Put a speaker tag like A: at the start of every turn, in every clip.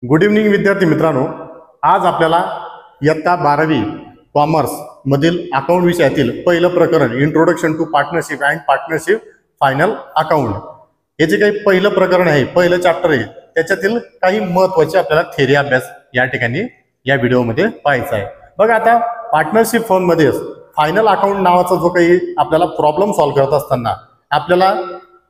A: Good evening विद्यार्थी मित्रांनो, आज आपल्याला इयत्ता 12वी कॉमर्स मधील अकाउंट विषयातील पहिलं प्रकरण introduction to partnership and partnership final account हे जे काही पहिलं प्रकरण आहे, पहिलं चॅप्टर आहे, त्याच्यातील काही महत्त्वाचे आपल्याला थेरी अभ्यास या ठिकाणी या व्हिडिओमध्ये पाहायचा आहे। बघा, आता पार्टनरशिप फर्म मध्ये फायनल अकाउंट नावाचा जो काही आपल्याला प्रॉब्लेम सॉल्व्ह करत असताना आपल्याला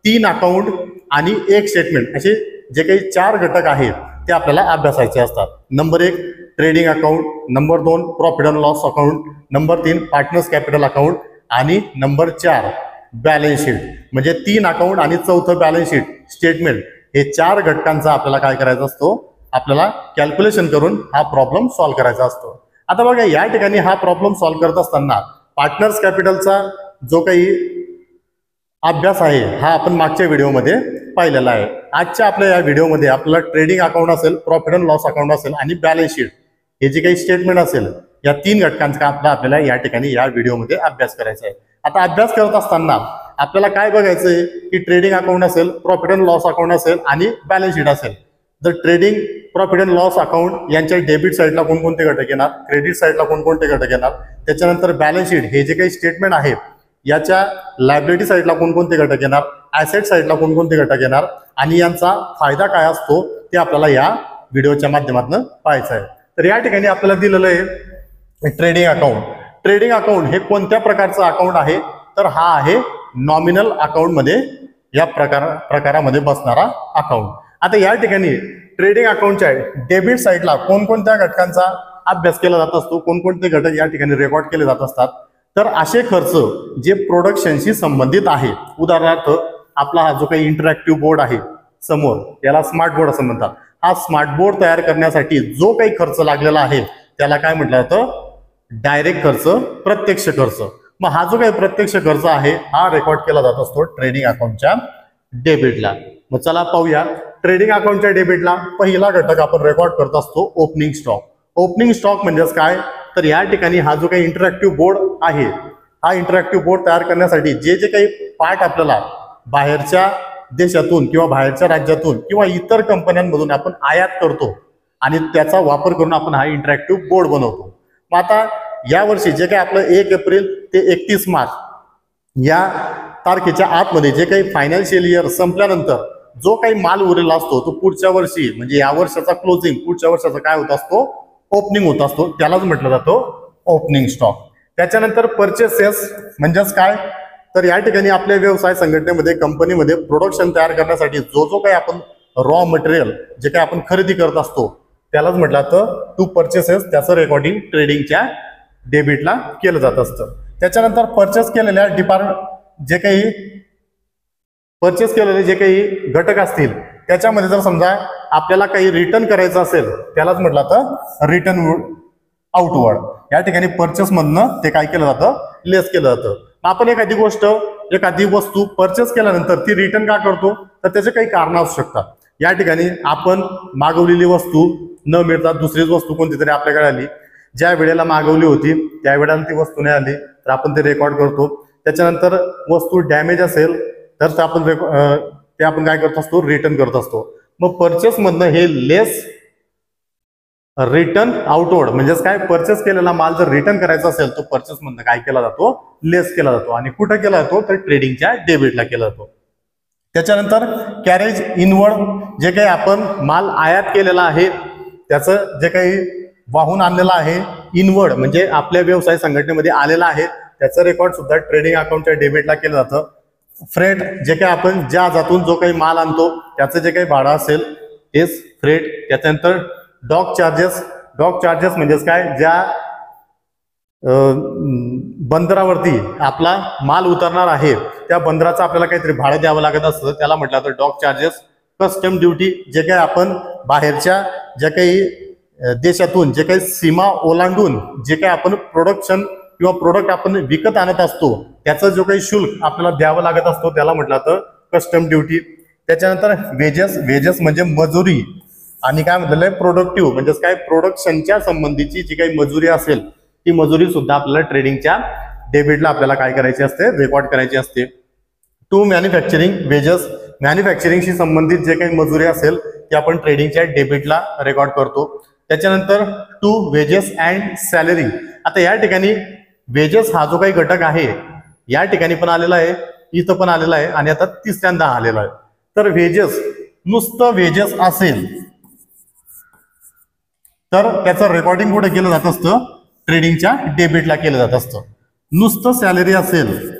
A: 3 अकाउंट आणि 1 स्टेटमेंट असे जे काही 4 घटक आहेत ते आपल्याला अभ्यासायचे असतात। Number 1 trading account, number 2 profit and loss account, number 3 partners capital account आणि नंबर 4 बॅलन्स शीट। म्हणजे 3 अकाउंट आणि चौथं बॅलन्स शीट स्टेटमेंट हे 4 घटकांचा आपल्याला काय करायचा असतो, आपल्याला कॅल्क्युलेशन करून हा प्रॉब्लेम सॉल्व्ह करायचा असतो। आता बघा, या ठिकाणी हा प्रॉब्लेम सॉल्व्ह करत असताना पार्टनर्स कॅपिटलचा जो काही अभ्यास आहे हा आपण मागच्या व्हिडिओमध्ये पाहिलेला आहे। आजच्या आपल्या या व्हिडिओमध्ये आपल्याला ट्रेडिंग अकाउंट असेल, प्रॉफिट अँड लॉस अकाउंट असेल आणि बॅलन्स शीट हे जे काही स्टेटमेंट असेल, या 3 घटकांचा आपल्याला या ठिकाणी या व्हिडिओमध्ये अभ्यास करायचा आहे। आता अभ्यास करत असताना आपल्याला काय बघायचं आहे की ट्रेडिंग अकाउंट असेल, प्रॉफिट अँड लॉस अकाउंट असेल आणि बॅलन्स शीट असेल, तर trading profit and loss account यांच्या डेबिट साईडला कोणकोणते घटक येणार, क्रेडिट साईडला कोणकोणते घटक येणार, त्याच्यानंतर बॅलन्स शीट हे जे काही स्टेटमेंट आहे याच्या लायबिलिटी साईडला कोणकोणते घटक येणार, ऍसेट साईडला कोणकोणते घटक येणार आणि यांचा फायदा काय असतो ते आपल्याला या व्हिडिओच्या माध्यमातून पाहायचं आहे। तर या ठिकाणी आपल्याला दिलेलं आहे ट्रेडिंग अकाउंट। ट्रेडिंग अकाउंट हे कोणत्या प्रकारचं अकाउंट आहे, तर हा आहे नॉमिनल अकाउंट मध्ये या प्रकारामध्ये बसणारा अकाउंट। आता या ठिकाणी ट्रेडिंग अकाउंटच्या डेबिट साईडला कोणकोणत्या घटकांचा अभ्यास केला जात असतो, कोणकोणते घटक या ठिकाणी रेकॉर्ड केले जात असतात, तर असे खर्च जे प्रोडक्शनशी संबंधित आहे। उदाहरणार्थ आपला हा जो काही इंटरॅक्टिव्ह बोर्ड आहे समोर, याला स्मार्ट बोर्ड असं म्हणतात। हा स्मार्ट बोर्ड तयार करण्यासाठी जो काही खर्च लागलेला आहे त्याला काय म्हटलं जातं, डायरेक्ट खर्च, प्रत्यक्ष खर्च। मग हा जो काही प्रत्यक्ष खर्च आहे हा रेकॉर्ड केला जात असतो ट्रेडिंग अकाउंटच्या डेबिटला। मग चला पाहूया, ट्रेडिंग अकाउंटच्या डेबिटला पहिला घटक आपण रेकॉर्ड करत असतो ओपनिंग स्टॉक। ओपनिंग स्टॉक म्हणजेच काय, तर या ठिकाणी हा जो काही इंटरॅक्टिव्ह बोर्ड आहे, हा इंटरॅक्टिव्ह बोर्ड तयार करण्यासाठी जे जे काही पार्ट आपल्याला बाहेरच्या देशातून किंवा बाहेरच्या राज्यातून किंवा इतर कंपन्यांमधून आपण आयात करतो आणि त्याचा वापर करून आपण हा इंटरॅक्टिव्ह बोर्ड बनवतो। मग आता या वर्षी जे काही आपलं 1 एप्रिल ते 31 मार्च या तारखेच्या आतमध्ये जे काही फायनान्शियल इयर संपल्यानंतर जो काही माल उरलेला असतो तो पुढच्या वर्षी म्हणजे या वर्षाचा क्लोजिंग, पुढच्या वर्षाचा काय होत असतो, ओपनिंग होत असतो, त्यालाच म्हटलं जातं ओपनिंग स्टॉक। त्याच्यानंतर परचेसेस म्हणजेच काय, तर या ठिकाणी आपल्या व्यवसाय संघटनेमध्ये, कंपनीमध्ये प्रोडक्शन तयार करण्यासाठी जो जो काही आपण रॉ मटेरियल जे काही आपण खरेदी करत असतो त्यालाच म्हटलं जातं टू परचेसेस, त्याचं रेकॉर्डिंग ट्रेडिंगच्या डेबिटला केलं जात असतं। त्याच्यानंतर परचेस केलेल्या जे काही घटक असतील त्याच्यामध्ये जर समजा आपल्याला काही रिटर्न करायचं असेल त्यालाच म्हटलं जातं रिटर्न आउटवर्ड। या ठिकाणी परचेस मधनं ते काय केलं जातं, लेस केलं जातं। आपण एखादी गोष्ट, एखादी वस्तू परचेस केल्यानंतर ती रिटर्न का करतो, तर त्याचे काही कारण असू शकतात। या ठिकाणी आपण मागवलेली वस्तू न मिळता दुसरीच वस्तू कोणती तरी आपल्याकडे आली, ज्या वेळेला मागवली होती त्या वेळेला ती वस्तू नाही आली तर आपण ते रेकॉर्ड करतो। त्याच्यानंतर वस्तू डॅमेज असेल तर ते आपण काय करत असतो, रिटर्न करत असतो। मग परचेस मधनं हे लेस रिटर्न आउटवर्ड म्हणजेच काय, परचेस केलेला माल जर रिटर्न करायचा असेल तर परचेस मधनं काय केला जातो, लेस केला जातो। आणि कुठं केला जातो, तर ट्रेडिंगच्या डेबिटला केला जातो। त्याच्यानंतर कॅरेज इनवर्ड, जे काही आपण माल आयात केलेला आहे त्याचं जे काही वाहून आणलेला आहे, इनवर्ड म्हणजे आपल्या व्यवसाय संघटनेमध्ये आलेला आहे, त्याचं रेकॉर्ड सुद्धा ट्रेडिंग अकाउंटच्या डेबिटला केलं जातं। फ्रेट, जे काही आपण जहाजातून जो काही माल आणतो त्याचं जे काही भाडं असेल तेच फ्रेट। त्याच्यानंतर डॉक चार्जेस म्हणजेच काय, ज्या बंदरावरती आपला माल उतरणार आहे त्या बंदराचं आपल्याला काहीतरी भाडं द्यावं लागत असतं, त्याला म्हटलं जातं डॉक चार्जेस। कस्टम ड्युटी, जे काही आपण बाहेरच्या ज्या काही देशातून जे काही सीमा ओलांडून जे काही आपण प्रोडक्शन किंवा प्रोडक्ट आपण विकत आणत असतो त्याचं जो काही शुल्क आपल्याला द्यावं लागत असतो त्याला म्हटलं जातं कस्टम ड्युटी। त्याच्यानंतर वेजेस म्हणजे मजुरी आणि काय म्हटलेलं आहे, प्रोडक्टिव्ह म्हणजेच काय, प्रोडक्शनच्या संबंधीची जी काही मजुरी असेल ती मजुरी सुद्धा आपल्याला ट्रेडिंगच्या डेबिटला आपल्याला काय करायची असते, रेकॉर्ड करायची असते। टू मॅन्युफॅक्चरिंग वेजेस, मॅन्युफॅक्चरिंगशी संबंधित जे काही मजुरी असेल ते आपण ट्रेडिंगच्या डेबिटला रेकॉर्ड करतो. त्याच्यानंतर टू वेजेस अँड सॅलरी. आता या ठिकाणी वेजेस हा जो काही घटक आहे या ठिकाणी पण आलेला आहे, इथं पण आलेला आहे आणि आता तिसऱ्यांदा आलेला आहे. तर वेजेस, नुसतं वेजेस असेल तर त्याचं रेकॉर्डिंग कुठे केलं जात असतं, ट्रेडिंगच्या डेबिटला केलं जात असतं. नुसतं सॅलरी असेल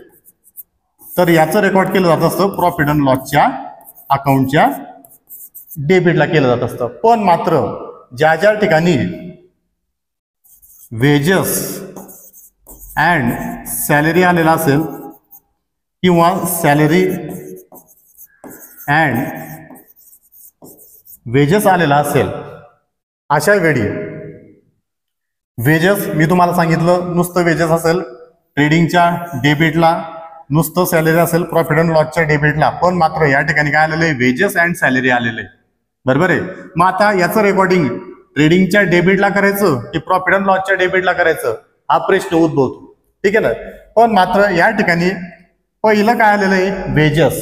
A: तर याचं रेकॉर्ड केलं जात असतं प्रॉफिट अँड लॉसच्या अकाउंटच्या डेबिटला केलं जात असतं. पण मात्र ज्या ज्या ठिकाणी वेजेस अँड सॅलरी आलेला असेल किंवा सॅलरी अँड वेजेस आलेला असेल, अशा वेळी वेजेस मी तुम्हाला सांगितलं नुसतं वेजेस असेल ट्रेडिंगच्या डेबिटला, नुसतं सॅलरी असेल प्रॉफिट अँड लॉसच्या डेबिटला. पण मात्र या ठिकाणी काय आलेलं आहे, वेजेस अँड सॅलरी आलेलं आहे. बरोबर आहे. मग आता याचं रेकॉर्डिंग ट्रेडिंगच्या डेबिटला करायचं की प्रॉफिट अँड लॉसच्या डेबिटला करायचं हा प्रश्न उद्भवतो. ठीक आहे ना. पण मात्र या ठिकाणी पहिलं काय आलेलं आहे, वेजेस.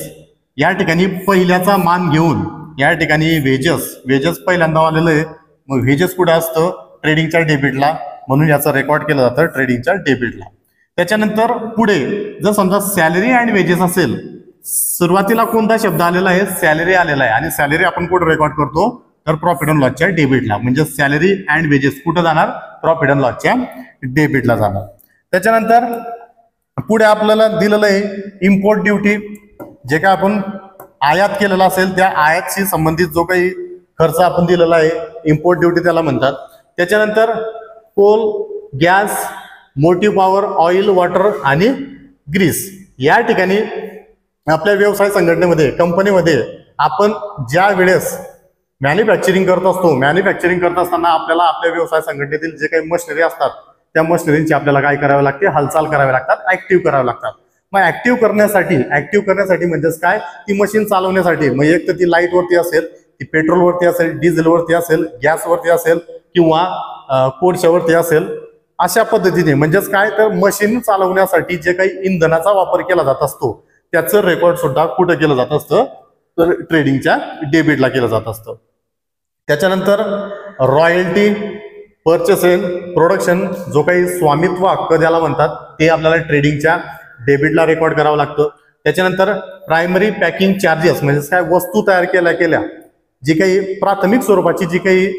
A: या ठिकाणी पहिल्याचा मान घेऊन या ठिकाणी वेजेस पहिल्यांदा आलेलं आहे. मग वेजेस कुठे असतं, ट्रेडिंगच्या डेबिटला, म्हणून याचं रेकॉर्ड केलं जातं ट्रेडिंगच्या डेबिटला. त्याच्यानंतर पुढे जर समजा सॅलरी अँड वेजेस असेल, सुरुवातीला कोणता शब्द आलेला आहे, सॅलरी आलेला आहे आणि सॅलरी आपण कुठे रेकॉर्ड करतो तर प्रॉफिट अँड लॉसच्या डेबिटला. म्हणजे सॅलरी अँड वेजेस कुठं जाणार, प्रॉफिट अँड लॉसच्या डेबिटला जाणार. त्याच्यानंतर पुढे आपल्याला दिलेलं आहे इम्पोर्ट ड्युटी. जे काय आपण आयात केलेला असेल त्या आयातशी संबंधित जो काही खर्च आपण दिलेला आहे इम्पोर्ट ड्युटी त्याला म्हणतात. त्याच्यानंतर coal, gas, motive power, oil, water आणि ग्रीस. या ठिकाणी आपल्या व्यवसाय संघटनेमध्ये, कंपनीमध्ये आपण ज्या वेळेस मॅन्युफॅक्चरिंग करत असतो, मॅन्युफॅक्चरिंग करत असताना आपल्याला आपल्या व्यवसाय संघटनेतील जे काही मशिनरी असतात त्या मशिनरीची आपल्याला काय करावे लागते, हालचाल करावी लागतात, ऍक्टिव्ह करावे लागतात. मग ऍक्टिव्ह करण्यासाठी म्हणजेच काय, ती मशीन चालवण्यासाठी मग एक तर ती लाईट वरती असेल, ती पेट्रोलवरती असेल, डिझेलवरती असेल, गॅसवरती असेल किंवा कोळशावरती असेल. अशा पद्धतीने म्हणजेच काय तर मशीन चालवण्यासाठी जे काही इंधनाचा वापर केला जात असतो त्याचं रेकॉर्ड सुद्धा कुठं केलं जात असतं तर ट्रेडिंगच्या डेबिटला केलं जात असतं. त्याच्यानंतर रॉयल्टी, परचेस, प्रोडक्शन, जो काही स्वामित्व हक्क ज्याला म्हणतात ते आपल्याला ट्रेडिंगच्या डेबिटला रेकॉर्ड करावं लागतं. त्याच्यानंतर प्रायमरी पॅकिंग चार्जेस म्हणजेच काय, वस्तू तयार केल्या जी काही प्राथमिक स्वरूपाची जी काही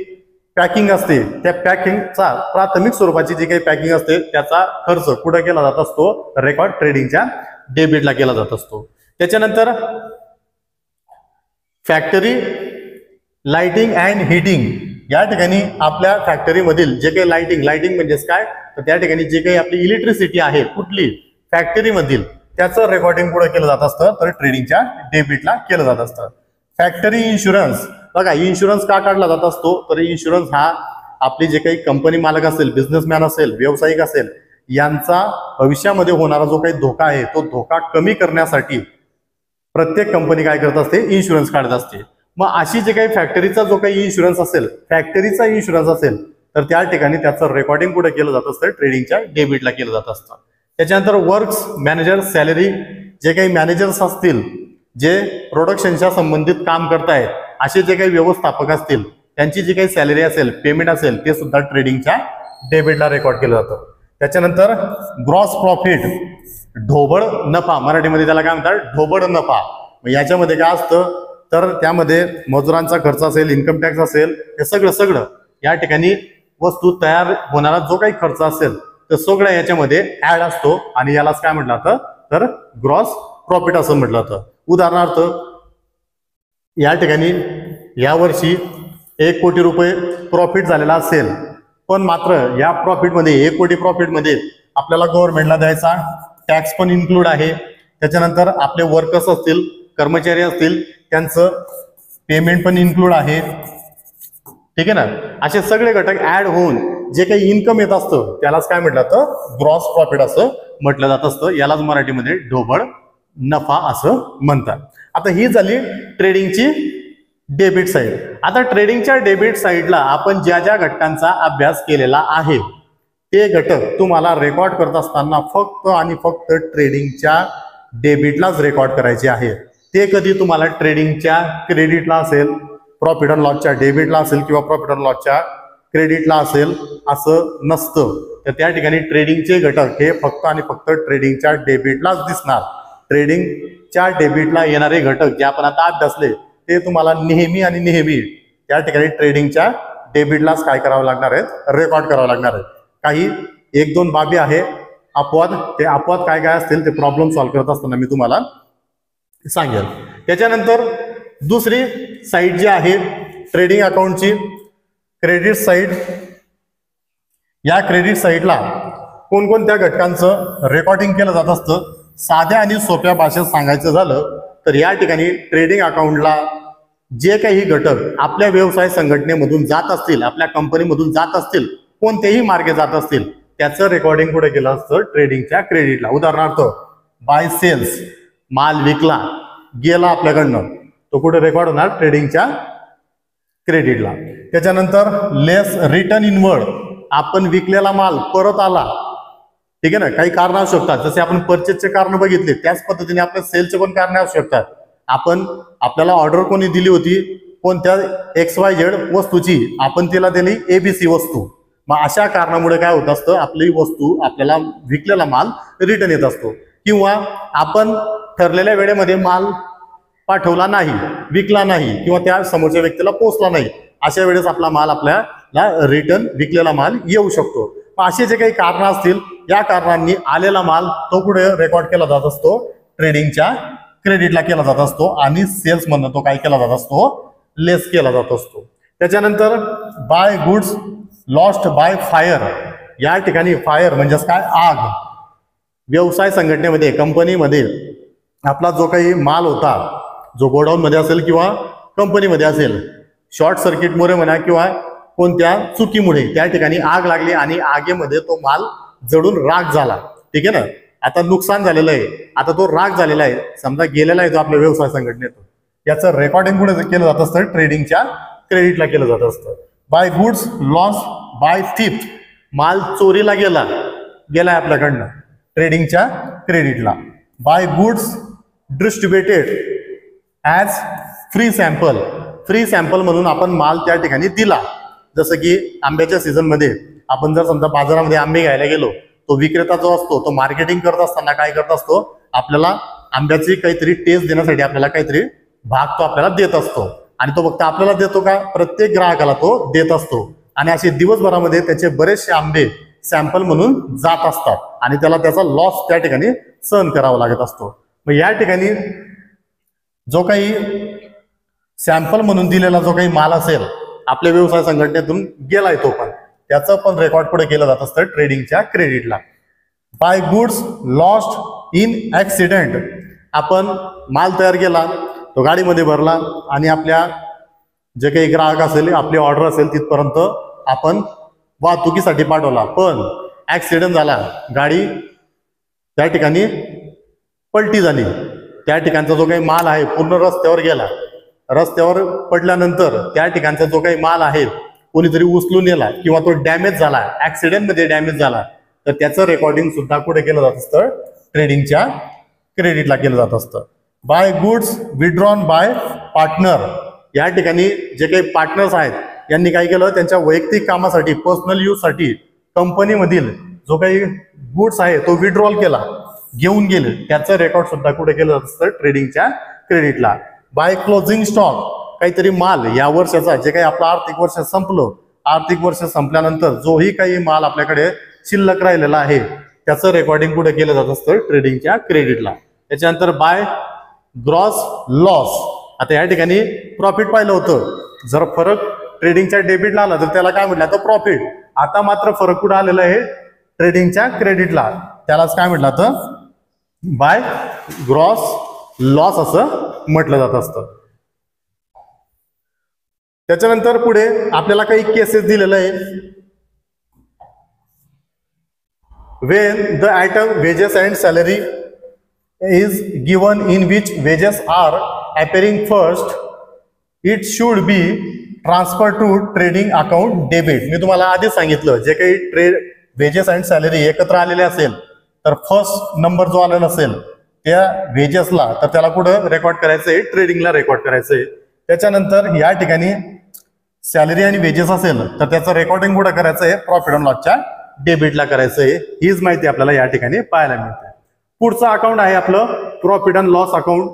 A: पॅकिंग असते त्या पॅकिंगचा, प्राथमिक स्वरूपाची जी काही पॅकिंग असते त्याचा खर्च कुठं केला जात असतो, रेकॉर्ड ट्रेडिंगच्या डेबिटला केला जात असतो. त्याच्यानंतर फॅक्टरी लाइटिंग अँड हिटिंग. या ठिकाणी आपल्या फॅक्टरीमधील जे काही लाइटिंग म्हणजेच काय तर त्या ठिकाणी जे काही आपली इलेक्ट्रिसिटी आहे कुठली फॅक्टरीमधील त्याचं रेकॉर्डिंग पुढे केलं जात असतं तर ट्रेडिंगच्या डेबिटला केलं जात असतं. Factory insurance. बघा इन्शुरन्स का काढला जात असतो तर इन्शुरन्स हा आपली जे काही कंपनी मालक असेल, बिझनेसमॅन असेल, व्यावसायिक असेल यांचा भविष्यामध्ये होणारा जो काही धोका आहे तो धोका कमी करण्यासाठी प्रत्येक कंपनी काय करत असते, इन्शुरन्स काढत असते. मग अशी जे काही फॅक्टरीचा जो काही इन्शुरन्स असेल, फॅक्टरीचा इन्शुरन्स असेल तर त्या ठिकाणी त्याचं रेकॉर्डिंग कुठे केलं जात असतं, ट्रेडिंगच्या डेबिटला केलं जात असतं. त्याच्यानंतर वर्क्स मॅनेजर सॅलरी. जे काही मॅनेजर्स असतील जे प्रोडक्शनच्या संबंधित काम करतायत असे जे काही व्यवस्थापक असतील त्यांची जी काही सॅलरी असेल, पेमेंट असेल ते सुद्धा ट्रेडिंगच्या डेबिटला रेकॉर्ड केलं जातं. त्याच्यानंतर ग्रॉस प्रॉफिट, ढोबळ नफा, मराठीमध्ये त्याला काय म्हणतात, ढोबळ नफा. मग याच्यामध्ये काय असतं तर त्यामध्ये मजुरांचा खर्च असेल, इन्कम टॅक्स असेल, हे सगळं या ठिकाणी वस्तू तयार होणारा जो काही खर्च असेल तर सगळं याच्यामध्ये ऍड असतो आणि यालाच काय म्हटलं जातं तर ग्रॉस प्रॉफिट असं म्हटलं जातं. उदाहरणार्थ या ठिकाणी यावर्षी 1 कोटी रुपये प्रॉफिट झालेला असेल, पण मात्र या प्रॉफिटमध्ये 1 कोटी प्रॉफिटमध्ये आपल्याला गव्हर्नमेंटला द्यायचा टॅक्स पण इन्क्लूड आहे. त्याच्यानंतर आपले वर्कर्स असतील, कर्मचारी असतील त्यांचं पेमेंट पण इन्क्लूड आहे. ठीक आहे ना. असे सगळे घटक ऍड होऊन जे काही इन्कम येत असतं त्यालाच काय म्हटलं जातं, ग्रॉस प्रॉफिट असं म्हटलं जात असतं. यालाच मराठीमध्ये ढोबळ नफा असं म्हणतात. आता ही झाली ट्रेडिंगची डेबिट साईड. आता ट्रेडिंगच्या डेबिट साईडला आपण ज्या ज्या घटकांचा अभ्यास केलेला आहे ते घटक तुम्हाला रेकॉर्ड करत असताना फक्त आणि फक्त ट्रेडिंगच्या डेबिटलाच रेकॉर्ड करायचे आहे. ते कधी तुम्हाला ट्रेडिंगच्या क्रेडिटला असेल प्रॉफिट अँड लॉसच्या डेबिटला असेल किंवा प्रॉफिट अँड लॉसच्या क्रेडिटला असेल असं नसतं. तर त्या ठिकाणी ट्रेडिंगचे घटक हे फक्त आणि फक्त ट्रेडिंगच्या डेबिटलाच दिसणार. ट्रेडिंगच्या डेबिटला येणारे घटक जे आपण आता अभ्यासले ते तुम्हाला नेहमी आणि नेहमी त्या ठिकाणी ट्रेडिंगच्या डेबिटलाच काय करावं लागणार आहे, रेकॉर्ड करावं लागणार आहे. काही एक दोन बाबी आहे अपवाद, ते अपवाद काय काय असतील ते प्रॉब्लेम सॉल्व्ह करत असताना मी तुम्हाला सांगेल. त्याच्यानंतर दुसरी साईड जी आहे ट्रेडिंग अकाउंटची क्रेडिट साईड. या क्रेडिट साईडला कोणकोणत्या घटकांचं रेकॉर्डिंग केलं जात असतं. साध्या आणि सोप्या भाषेत सांगायचं झालं तर या ठिकाणी ट्रेडिंग अकाउंटला जे काही घटक आपल्या व्यवसाय संघटनेमधून जात असतील, आपल्या कंपनीमधून जात असतील, कोणतेही मार्गे जात असतील, त्याचं रेकॉर्डिंग कुठे केलं असतं, ट्रेडिंगच्या क्रेडिटला. उदाहरणार्थ बाय सेल्स, माल विकला गेला आपल्याकडनं, तो कुठे रेकॉर्ड होणार, ट्रेडिंगच्या क्रेडिटला. त्याच्यानंतर लेस रिटर्न इनवर्ड, आपण विकलेला माल परत आला, ठीक आहे ना, काही कारण असू शकतात. जसे आपण परचेसचे कारण बघितले त्याच पद्धतीने आपल्या सेलचे पण कारण असू शकतात. आपल्याला ऑर्डर कोणी दिली होती, कोणत्या XYZ वस्तूची, आपण तिला दिली ABC वस्तू. मग अशा कारणामुळे काय होत असतं, आपली वस्तू, आपल्याला विकलेला माल रिटर्न येत असतो. किंवा आपण ठरलेल्या वेळेमध्ये माल पाठवला नाही, विकला नाही, किंवा त्या समोरच्या व्यक्तीला पोहोचला नाही, अशा वेळेस आपला माल आपल्याला रिटर्न, विकलेला माल येऊ शकतो. असे जे काही कारण असतील, या कारणांनी आलेला माल तो कुठे रेकॉर्ड केला जात असतो, ट्रेडिंगच्या क्रेडिटला केला जात असतो. आणि सेल्स मधनं तो काय केला जात असतो, लेस केला जात असतो. त्याच्यानंतर by goods lost by fire. या ठिकाणी फायर म्हणजेच काय, आग. व्यवसाय संघटनेमध्ये, कंपनीमध्ये आपला जो काही माल होता, जो गोडाऊन मध्ये असेल किंवा कंपनीमध्ये असेल, शॉर्ट सर्किटमुळे म्हणा किंवा कोणत्या चुकीमुळे त्या ठिकाणी आग लागली आणि आगीमध्ये तो माल जळून राख झाला, ठीक आहे ना. आता नुकसान झालेलं आहे, आता तो राख झालेला आहे, समजा गेलेला आहे तो आपल्या व्यवसाय संघटनेतून, याचं रेकॉर्डिंग कुठे केलं जात असतं, ट्रेडिंगच्या क्रेडिटला केलं जात असतं. By goods loss by theft, माल चोरीला गेलाय आपल्याकडनं, ट्रेडिंगच्या क्रेडिटला. By goods distributed as free sample, free sample म्हणून आपण माल त्या ठिकाणी दिला. जसं की आंब्याच्या सीझनमध्ये आपण जर समजा बाजारामध्ये आंबे घ्यायला गेलो, तो विक्रेता जो असतो तो मार्केटिंग करत असताना काय करत असतो, आपल्याला आंब्याची काहीतरी टेस्ट देण्यासाठी आपल्याला काहीतरी भाग तो आपल्याला देत असतो. आणि तो फक्त आपल्याला देतो का, प्रत्येक ग्राहकाला तो देत असतो. आणि असे दिवसभरामध्ये त्याचे बरेचसे आंबे सॅम्पल म्हणून जात असतात आणि त्याला त्याचा लॉस त्या ठिकाणी सहन करावा लागत असतो. मग या ठिकाणी जो काही सॅम्पल म्हणून दिलेला जो काही माल असेल, आपल्या व्यवसाय संघटनेतून गेलाय तो पण, त्याचं पण रेकॉर्ड पुढे केलं जात असतं ट्रेडिंगच्या क्रेडिटला. By goods lost in accident, आपण माल तयार केला, तो गाडीमध्ये भरला आणि आपल्या जे काही ग्राहक असेल, आपली ऑर्डर असेल तिथपर्यंत आपण वाहतुकीसाठी पाठवला, पण ऍक्सिडेंट झाला, गाडी त्या ठिकाणी पलटी झाली, त्या ठिकाणचा जो काही माल आहे पूर्ण रस्त्यावर गेला. रस्त्यावर पडल्यानंतर त्या ठिकाणचा जो काही माल आहे कोणीतरी उचलून नेला किंवा तो डॅमेज झाला, ऍक्सिडेंटमध्ये डॅमेज झाला, तर त्याचं रेकॉर्डिंग सुद्धा कुठे केलं जात असतं, ट्रेडिंगच्या क्रेडिटला केलं जात असतं. By goods withdrawn by partner, या ठिकाणी जे काही पार्टनर्स आहेत यांनी काय केलं, त्यांच्या वैयक्तिक कामासाठी, पर्सनल यूजसाठी कंपनीमधील जो काही गुड्स आहे तो विड्रॉल केला, घेऊन गेले, त्याचं रेकॉर्ड सुद्धा कुठे केलं जात असतं, ट्रेडिंगच्या क्रेडिटला. बाय क्लोजिंग स्टॉक, काहीतरी माल या वर्षाचा, जे काही आपलं आर्थिक वर्ष संपलं, आर्थिक वर्ष संपल्यानंतर जोही काही माल आपल्याकडे शिल्लक राहिलेला आहे त्याचं रेकॉर्डिंग कुठे केलं जात असतं, ट्रेडिंगच्या क्रेडिटला. त्याच्यानंतर बाय ग्रॉस लॉस, आता या ठिकाणी प्रॉफिट पाहिलं होतं, जर फरक ट्रेडिंगच्या डेबिटला आला तर त्याला काय म्हटलं, तर प्रॉफिट. आता मात्र फरक कुठे आलेला आहे, ट्रेडिंगच्या क्रेडिटला, त्यालाच काय म्हटलं तर बाय ग्रॉस लॉस असं म्हटलं जात असतं. त्याच्यानंतर पुढे आपल्याला काही केसेस दिलेलं आहे. When the item wages and salary is given in which wages are appearing first, it should be transfer to trading account debit. मी तुम्हाला आधी सांगितलं, जे काही वेजेस अँड सॅलरी एकत्र आलेले असेल तर फर्स्ट नंबर जो आलेला असेल त्या वेजेसला, तर त्याला कुठं रेकॉर्ड करायचंय, ट्रेडिंगला रेकॉर्ड करायचंय. त्याच्यानंतर या ठिकाणी सॅलरी आणि वेजेस असेल तर त्याचं रेकॉर्डिंग कुठं करायचं आहे, प्रॉफिट अँड लॉसच्या डेबिटला करायचं आहे. हीच माहिती आपल्याला या ठिकाणी पाहायला मिळते. पुढचं अकाउंट आहे आपलं प्रॉफिट अँड लॉस अकाउंट.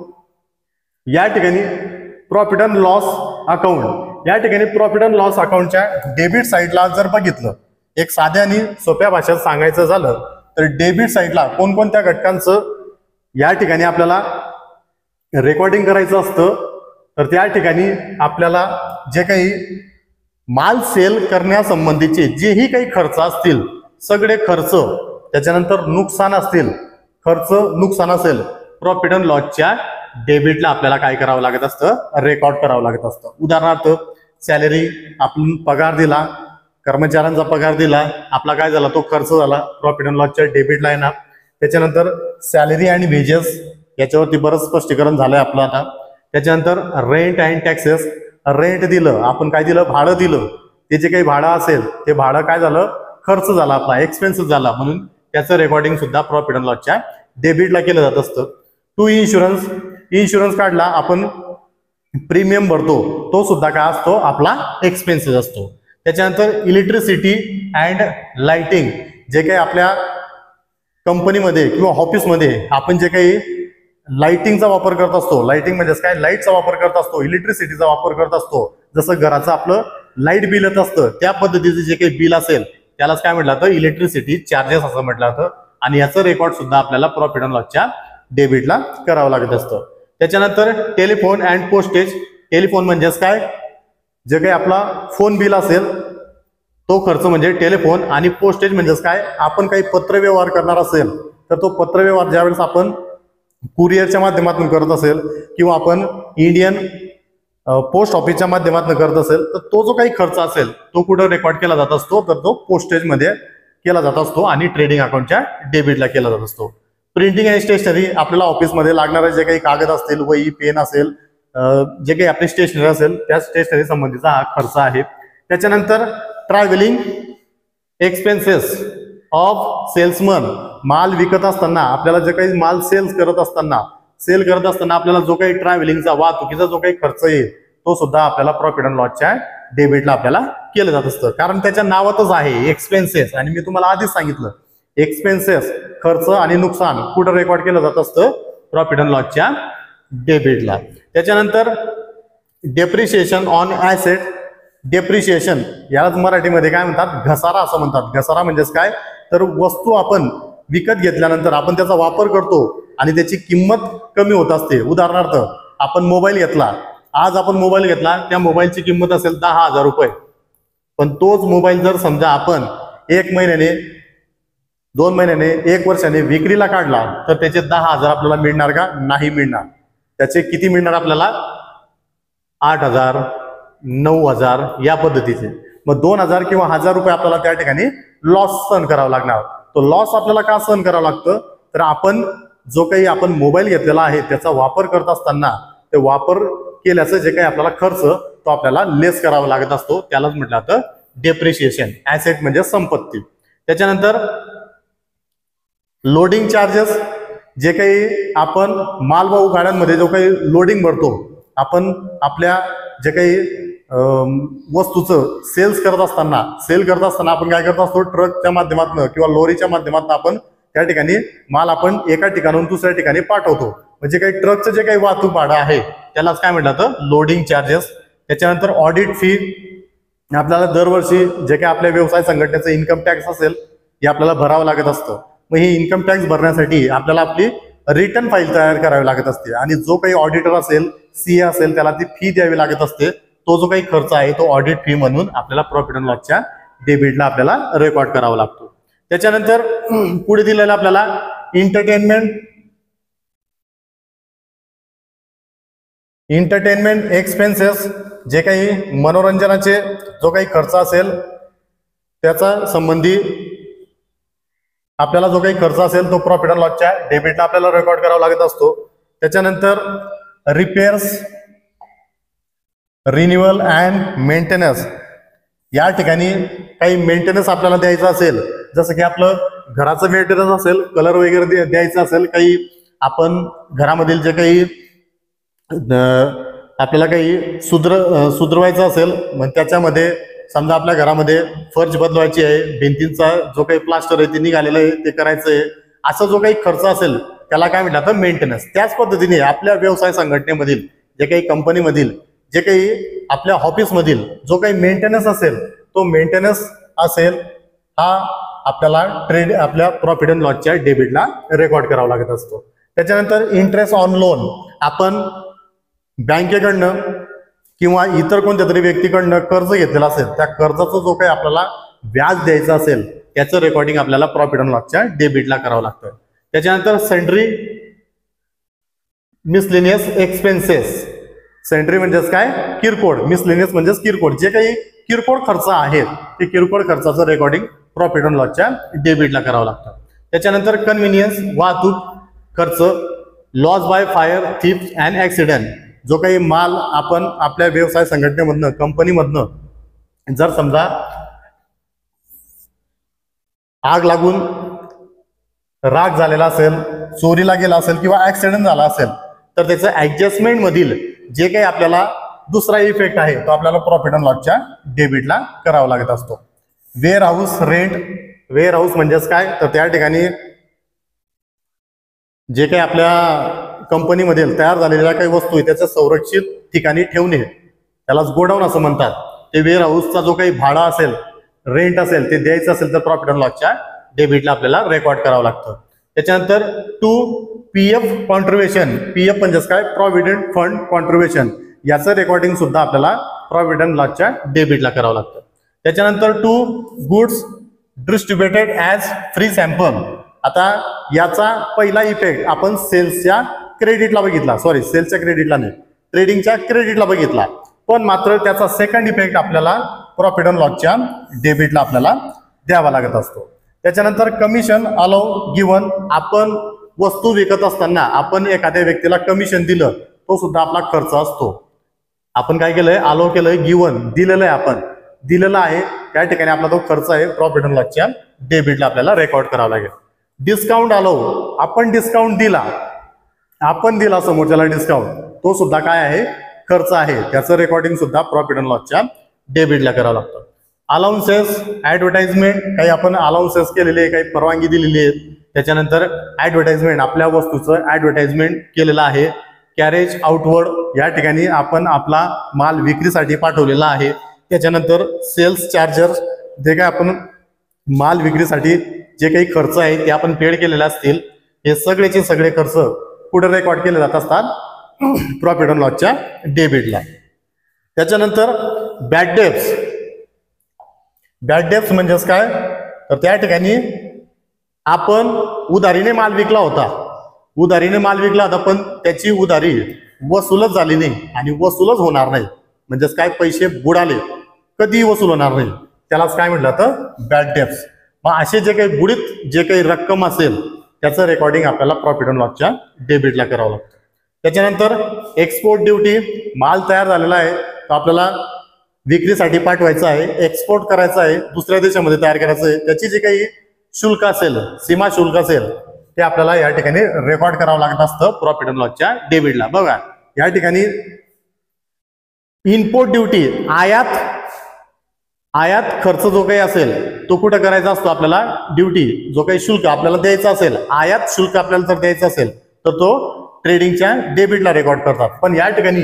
A: या ठिकाणी प्रॉफिट अँड लॉस अकाउंट, या ठिकाणी प्रॉफिट अँड लॉस अकाउंटच्या डेबिट साईडला जर बघितलं, एक साध्या आणि सोप्या भाषेत सांगायचं झालं तर डेबिट साईडला कोणकोणत्या घटकांचं या ठिकाणी आपल्याला रेकॉर्डिंग करायचं असतं, तर त्या ठिकाणी आपल्याला जे काही माल सेल करण्यासंबंधीचे जेही काही खर्च असतील सगळे खर्च, त्याच्यानंतर नुकसान असतील, खर्च नुकसान असेल, प्रॉफिट अँड लॉसच्या डेबिटला आपल्याला काय करावं लागत असतं, रेकॉर्ड करावं लागत असतं. उदाहरणार्थ सॅलरी, आपण पगार दिला, कर्मचाऱ्यांचा पगार दिला, आपला काय झाला, तो खर्च झाला, प्रॉफिट अँड लॉसच्या डेबिटला येणार. त्याच्यानंतर सॅलरी आणि वेजेस, याच्यावरती बरंच स्पष्टीकरण झालंय आपलं आता. त्याच्यानंतर रेंट अँड टॅक्सेस, रेंट दिलं, आपण काय दिलं, भाडं दिलं, ते जे काही भाडं असेल ते भाडं काय झालं, खर्च झाला आपला, एक्सपेन्सेस झाला, म्हणून त्याचं रेकॉर्डिंग सुद्धा प्रॉफिट अँड लॉसच्या डेबिटला केलं जात असतं. टू इन्शुरन्स, इन्शुरन्स काढला आपण, प्रीमियम भरतो, तो सुद्धा काय असतो, आपला एक्सपेन्सेस असतो. त्याच्यानंतर इलेक्ट्रिसिटी अँड लाइटिंग, जे काही आपल्या कंपनीमध्ये किंवा ऑफिसमध्ये आपण जे काही लाइटिंगचा वापर करत असतो, लाइटिंग म्हणजे काय, लाईटचा वापर करत असतो, इलेक्ट्रिसिटीचा वापर करत असतो, जसं घराचं आपलं लाईट बिल येत असतं त्या पद्धतीचं जे काही बिल असेल त्यालाच काय म्हटलं जातं, इलेक्ट्रिसिटी चार्जेस असं म्हटलं जातं. आणि याचं रेकॉर्ड सुद्धा आपल्याला प्रॉफिट अँड लॉसच्या डेबिटला करावं लागत असतं. त्याच्यानंतर टेलिफोन अँड पोस्टेज, टेलिफोन म्हणजेच काय, जे काही आपला फोन बिल असेल तो खर्च म्हणजे टेलिफोन, आणि पोस्टेज म्हणजेच काय, आपण काही पत्रव्यवहार करणार असेल तर तो पत्रव्यवहार ज्यावेळेस आपण कुरिअरच्या माध्यमातून करत असेल किंवा आपण इंडियन पोस्ट ऑफिसच्या माध्यमातून करत असेल तर तो जो काही खर्च असेल तो कुठं रेकॉर्ड केला जात असतो, तर तो पोस्टेजमध्ये केला जात असतो आणि ट्रेडिंग अकाउंटच्या डेबिटला केला जात असतो. प्रिंटिंग आणि स्टेशनरी, आपल्याला ऑफिसमध्ये लागणारे जे काही कागद असतील, वही, पेन असेल, जे काही आपली स्टेशनरी असेल त्या स्टेशनरी संबंधीचा हा खर्च आहे. त्याच्यानंतर ट्रॅव्हलिंग एक्सपेन्सेस ऑफ सेल्समन, माल विकत असताना आपल्याला जे काही माल सेल करत असताना आपल्याला जो काही ट्रॅव्हलिंगचा, वाहतुकीचा जो काही खर्च येईल तो सुद्धा आपल्याला प्रॉफिट अँड लॉसच्या डेबिटला आपल्याला केलं जात असतं. कारण त्याच्या नावातच आहे एक्सपेन्सेस, आणि मी तुम्हाला आधीच सांगितलं एक्सपेन्सेस, खर्च आणि नुकसान कुठं रेकॉर्ड केलं जात असतं, प्रॉफिट अँड लॉसच्या डेबिटला. त्याच्यानंतर डेप्रिशिएशन ऑन ऍसेट, डेप्रिशिएशन यालाच मराठीमध्ये काय म्हणतात, घसारा असं म्हणतात. घसारा म्हणजेच काय, तर वस्तू आपण विकत घेतल्यानंतर आपण त्याचा वापर करतो आणि त्याची किंमत कमी होत असते. उदाहरणार्थ आपण मोबाईल घेतला, आज आपण मोबाईल घेतला, त्या मोबाईलची किंमत असेल 10,000 रुपये, पण तोच मोबाईल जर समजा आपण 1 महिन्याने, 2 महिन्याने, 1 वर्षाने विक्रीला काढला तर त्याचे 10,000 आपल्याला मिळणार का, नाही मिळणार. त्याचे किती मिळणार आपल्याला, 8,000, 9,000 या पद्धतीचे. मग 2,000 किंवा 1,000 रुपये आपल्याला त्या ठिकाणी लॉस सहन करावा लागणार. तो लॉस आपल्याला का सहन करावा लागतं, तर आपण जो काही आपण मोबाईल घेतलेला आहे त्याचा वापर करत असताना ते वापर केल्याचं जे काही आपल्याला खर्च तो आपल्याला लेस करावा लागत असतो, त्यालाच म्हटलं जातं डेप्रिशिएशन. ऍसेट म्हणजे संपत्ती. त्याच्यानंतर लोडिंग चार्जेस, जे काही आपण मालवाहू गाड्यांमध्ये जो काही लोडिंग भरतो, आपण आपल्या जे काही वस्तूचं सेल करत असताना आपण काय करत असतो, ट्रकच्या माध्यमातून किंवा लॉरीच्या माध्यमातून आपण त्या ठिकाणी माल आपण एका ठिकाणाहून दुसऱ्या ठिकाणी पाठवतो. म्हणजे काही ट्रकचं जे काही वाहतूक भाडं आहे त्यालाच काय म्हटलं जातं, लोडिंग चार्जेस. त्याच्यानंतर ऑडिट फी, आपल्याला दरवर्षी जे काही आपल्या व्यवसाय संघटनेचं इन्कम टॅक्स असेल हे आपल्याला भरावं लागत असतं. मग ही इन्कम टॅक्स भरण्यासाठी आपल्याला आपली रिटर्न फाईल तयार करावी लागत असते, आणि जो काही ऑडिटर असेल, सीए असेल, त्याला ती फी द्यावी लागत असते. तो जो काही खर्च आहे तो ऑडिट फी म्हणून आपल्याला प्रॉफिट अँड लॉसच्या डेबिटला आपल्याला रेकॉर्ड करावा लागतो. त्याच्यानंतर पुढे दिलेलं आपल्याला एंटरटेनमेंट एक्सपेन्सेस, जे काही मनोरंजनाचे जो काही खर्च असेल त्याचा संबंधी आपल्याला जो काही खर्च असेल तो प्रॉफिट अँड लॉसच्या डेबिटला आपल्याला रेकॉर्ड करावा लागत असतो. त्याच्यानंतर रिपेअर्स, रिन्युअल अँड मेंटेनन्स, या ठिकाणी काही मेंटेनन्स आपल्याला द्यायचं असेल, जसं की आपलं घराचं मेंटेनन्स असेल, कलर वगैरे द्यायचं असेल, काही आपण घरामधील जे काही आपल्याला काही सुधरवायचं असेल, मग त्याच्यामध्ये समजा आपल्या घरामध्ये फर्श बदलवायची आहे, भिंतींचा जो काही प्लास्टर आहे ते निघालेलं आहे ते करायचं आहे, असा जो काही खर्च असेल त्याला काय म्हणतात तर मेंटेनन्स. त्याच पद्धतीने आपल्या व्यवसाय संघटनेमधील जे काही कंपनीमधील जे काही आपल्या ऑफिसमधील जो काही मेंटेनन्स असेल तो मेंटेनन्स असेल हा आपल्याला आपल्या प्रॉफिट अँड लॉसच्या डेबिटला रेकॉर्ड करावा लागत असतो. त्याच्यानंतर इंटरेस्ट ऑन लोन, आपण बँकेकडनं किंवा इतर कोणत्या तरी व्यक्तीकडनं कर्ज घेतलेला असेल, त्या कर्जाचा जो काही आपल्याला व्याज द्यायचं असेल त्याचं रेकॉर्डिंग आपल्याला प्रॉफिट अँड लॉसच्या डेबिटला करावं लागतं. त्याच्यानंतर सेंड्री मिसलेनियस एक्सपेन्सेस, सेंड्री म्हणजेच काय किरकोळ, मिसलेनियस म्हणजेच किरकोळ, जे काही किरकोळ खर्च आहेत ते किरकोळ खर्चाचं रेकॉर्डिंग प्रॉफिट अँड लॉसच्या डेबिटला करावं लागतं. त्याच्यानंतर कन्व्हिनियन्स वाहतूक खर्च, loss by fire, theft and accident, जो काही माल आपण आपल्या व्यवसाय संघटनेमधनं कंपनीमधनं जर समजा आग लागून राग झालेला असेल, चोरीला गेला असेल किंवा ऍक्सिडेंट झाला असेल तर त्याचं ऍडजस्टमेंट मधील जे काही आपल्याला दुसरा इफेक्ट आहे तो आपल्याला प्रॉफिट अँड लॉसच्या डेबिटला करावा लागत असतो. Warehouse rent, warehouse म्हणजेच काय तर त्या ठिकाणी जे काही आपल्या कंपनीमध्ये तयार झालेल्या काही वस्तू आहे त्याच्या संरक्षित ठिकाणी ठेवणे त्यालाच गोडाऊन असं म्हणतात. ते वेअर हाऊसचा जो काही भाडा असेल, रेंट असेल ते द्यायचं असेल तर प्रॉफिट अँड लॉसच्या डेबिटला आपल्याला रेकॉर्ड करावं लागतं. त्याच्यानंतर टू पीएफ कॉन्ट्रिब्युशन, पीएफ म्हणजेच काय प्रॉव्हिडंट फंड कॉन्ट्रिब्युशन, याचं रेकॉर्डिंग सुद्धा आपल्याला प्रॉफिट अँड लॉसच्या डेबिटला करावं लागतं. त्याच्यानंतर to goods distributed as free sample, आता याचा पहिला इफेक्ट आपण सेल्सच्या क्रेडिटला बघितला, सेल्सच्या क्रेडिटला नाही, ट्रेडिंगच्या क्रेडिटला बघितला, पण मात्र त्याचा सेकंड इफेक्ट आपल्याला प्रॉफिट अँड लॉसच्या डेबिटला आपल्याला द्यावा लागत असतो. त्याच्यानंतर कमिशन अलाउ गिवन, आपण वस्तू विकत असताना आपण एखाद्या व्यक्तीला कमिशन दिलं तो सुद्धा आपला खर्च असतो. आपण काय केलंय, अलाउ केलंय, गिवन दिलेलं आहे, आपण दिलेला आहे त्या ठिकाणी आपला तो खर्च आहे प्रॉफिट अँड लॉसच्या डेबिटला आपल्याला रेकॉर्ड करावा लागेल. डिस्काउंट अलाउ, आपण डिस्काउंट दिला, आपण दिला समोरच्याला डिस्काउंट, तो सुद्धा काय आहे खर्च आहे, त्याचं रेकॉर्डिंग सुद्धा प्रॉफिट अँड लॉसच्या डेबिटला करावं लागतं. अलाउन्सेस ऍडव्हर्टाइजमेंट, काही आपण अलाउन्सेस केलेले आहे, काही परवानगी दिलेली आहे, त्याच्यानंतर ऍडव्हर्टाइजमेंट, आपल्या वस्तूचं ऍडव्हर्टाइजमेंट केलेलं आहे. कॅरेज आउटवर्ड, या ठिकाणी आपण आपला माल विक्रीसाठी पाठवलेला आहे. त्याच्यानंतर सेल्स चार्जर्स, जे काही आपण माल विक्रीसाठी जे काही खर्च आहे ते आपण पेड केलेले असतील, हे सगळेचे सगळे खर्च पुढे रेकॉर्ड केले जात असतात प्रॉफिट अँड लॉसच्या डेबिटला. त्याच्यानंतर बॅड डेब्ट्स, बॅड डेब्ट्स म्हणजेच काय तर त्या ठिकाणी आपण उधारीने माल विकला होता, पण त्याची उधारी वसूलच झाली नाही आणि वसूलच होणार नाही, म्हणजेच काय पैसे बुडाले, कधी वसूल होणार नाही, त्यालाच काय म्हटलं तर बॅड डेब्ट्स. मग असे जे काही बुडीत जे काही रक्कम असेल त्याचं रेकॉर्डिंग आपल्याला प्रॉफिट अँड लॉसच्या डेबिटला करावं लागतं. त्याच्यानंतर एक्सपोर्ट ड्युटी, माल तयार झालेला आहे तो आपल्याला विक्रीसाठी पाठवायचा आहे, एक्सपोर्ट करायचा आहे, दुसऱ्या देशामध्ये तयार करायचं आहे, त्याची जे काही शुल्क असेल, सीमा शुल्क असेल ते आपल्याला या ठिकाणी रेकॉर्ड करावं लागत असतं प्रॉफिट अँड लॉसच्या डेबिटला. बघा या ठिकाणी इम्पोर्ट ड्युटी, आयात खर्च जो काही असेल तो कुठं करायचा असतो आपल्याला, ड्युटी जो काही शुल्क आपल्याला द्यायचा असेल, आयात शुल्क आपल्याला जर द्यायचं असेल तर तो ट्रेडिंगच्या डेबिटला रेकॉर्ड करतात. पण या ठिकाणी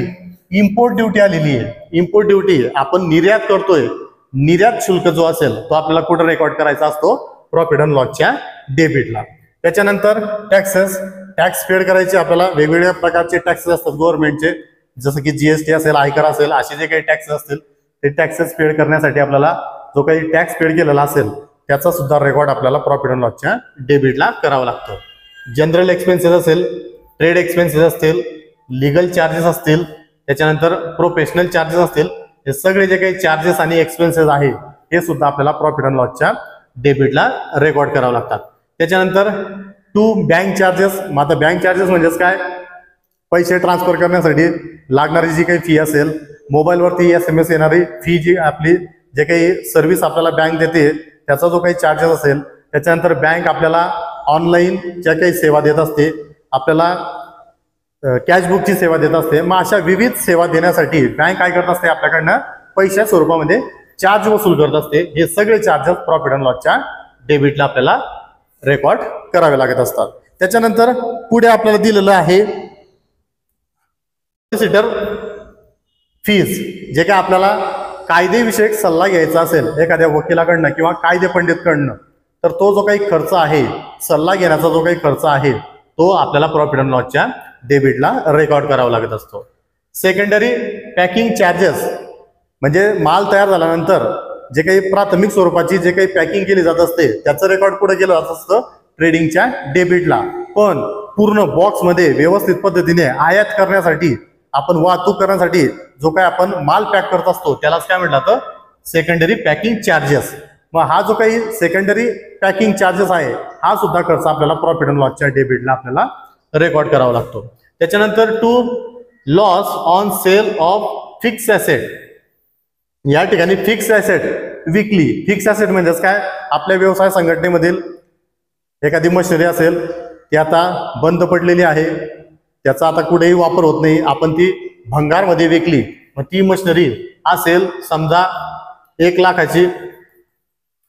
A: इम्पोर्ट ड्युटी आलेली आहे, इम्पोर्ट ड्युटी आपण निर्यात करतोय, निर्यात शुल्क जो असेल तो आपल्याला कुठं रेकॉर्ड करायचा असतो प्रॉफिट अँड लॉसच्या डेबिटला. त्याच्यानंतर टॅक्सेस, टॅक्स पेड करायचे आपल्याला, वेगवेगळ्या प्रकारचे टॅक्सेस असतात गव्हर्नमेंटचे, जसं की जीएसटी असेल, आयकर असेल, असे जे काही टॅक्सेस असतील ते टॅक्सेस पेड करण्यासाठी आपल्याला जो काही टॅक्स पेड केलेला असेल त्याचा सुद्धा रेकॉर्ड आपल्याला प्रॉफिट अँड लॉसच्या डेबिटला करावा लागतो. जनरल एक्सपेन्सेस असेल, ट्रेड एक्सपेन्सेस असतील, लिगल चार्जेस असतील, त्याच्यानंतर प्रोफेशनल चार्जेस असतील, हे सगळे जे काही चार्जेस आणि एक्सपेन्सेस आहे हे सुद्धा आपल्याला प्रॉफिट अँड लॉसच्या डेबिटला रेकॉर्ड करावं लागतात. त्याच्यानंतर टू बँक चार्जेस, आता बँक चार्जेस म्हणजेच काय, पैसे ट्रान्सफर करण्यासाठी लागणारी जी काही फी असेल, मोबाईलवरती SMS येणारी फी, जी आपली जे काही सर्व्हिस आपल्याला बँक देते त्याचा जो काही चार्जेस असेल, त्याच्यानंतर बँक आपल्याला ऑनलाईन ज्या काही सेवा देत असते, आपल्याला कॅश बुकची सेवा देत असते. मग अशा विविध सेवा देण्यासाठी बँक काय करत असते, आपल्याकडनं पैशा स्वरूपामध्ये चार्ज वसूल करत असते. हे सगळे चार्जेस प्रॉफिट अँड लॉसच्या डेबिटला आपल्याला रेकॉर्ड करावे लागत असतात. त्याच्यानंतर पुढे आपल्याला दिलेलं आहे सॉलिसिटर फीज. जे काय आपल्याला कायदेविषयक सल्ला घ्यायचा असेल एखाद्या वकिलाकडनं किंवा कायदे पंडितकडनं, तर तो जो काही खर्च आहे, सल्ला घेण्याचा जो काही खर्च आहे, तो आपल्याला प्रॉफिट अँड लॉसच्या डेबिटला रेकॉर्ड करावा लागत असतो. सेकंडरी पॅकिंग चार्जेस म्हणजे माल तयार झाल्यानंतर जे काही प्राथमिक स्वरूपाची जे काही पॅकिंग केली जात असते त्याचं रेकॉर्ड पुढे केलं जात असतं ट्रेडिंगच्या डेबिटला. पण पूर्ण बॉक्समध्ये व्यवस्थित पद्धतीने आयात करण्यासाठी, आपण वाहतूक करण्यासाठी जो काय आपण माल पॅक करत असतो त्यालाच काय म्हटलं तर सेकंडरी पॅकिंग चार्जेस. मग हा जो काही सेकंडरी पॅकिंग चार्जेस आहे हा सुद्धा खर्च आपल्याला प्रॉफिट अँड लॉसच्या डेबिटला आपल्याला रेकॉर्ड करावा लागतो. त्याच्यानंतर to loss on sale of fix asset. या ठिकाणी फिक्स ॲसेट विकली. फिक्स ॲसेट म्हणजेच काय, आपल्या व्यवसाय संघटनेमधील एखादी मशिनरी असेल ती आता बंद पडलेली आहे, त्याचा आता कुठेही वापर होत नाही, आपण ती भंगारमध्ये विकली. मग ती मशिनरी असेल समजा 1 लाखाची,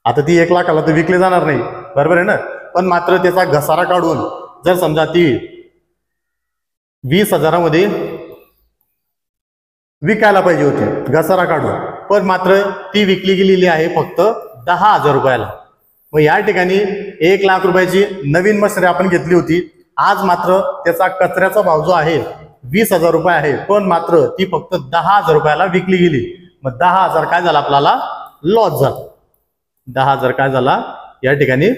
A: आता ती 1 लाखाला तर विकली जाणार नाही, बरोबर आहे ना. पण मात्र त्याचा घसारा काढून जर समजा ती 20,000मध्ये विकायला पाहिजे होती घसारा काढून, पण मात्र ती विकली गेलेली आहे फक्त 10,000 रुपयाला. मग या ठिकाणी 1 लाख रुपयाची नवीन मशिनरी आपण घेतली होती, आज मात्र त्याचा कचऱ्याचा भाव जो आहे 20,000 रुपये आहे, पण मात्र ती फक्त 10,000 रुपयाला विकली गेली. मग 10,000 काय झाला, आपल्याला लॉस झाला. 10,000 काय झाला या ठिकाणी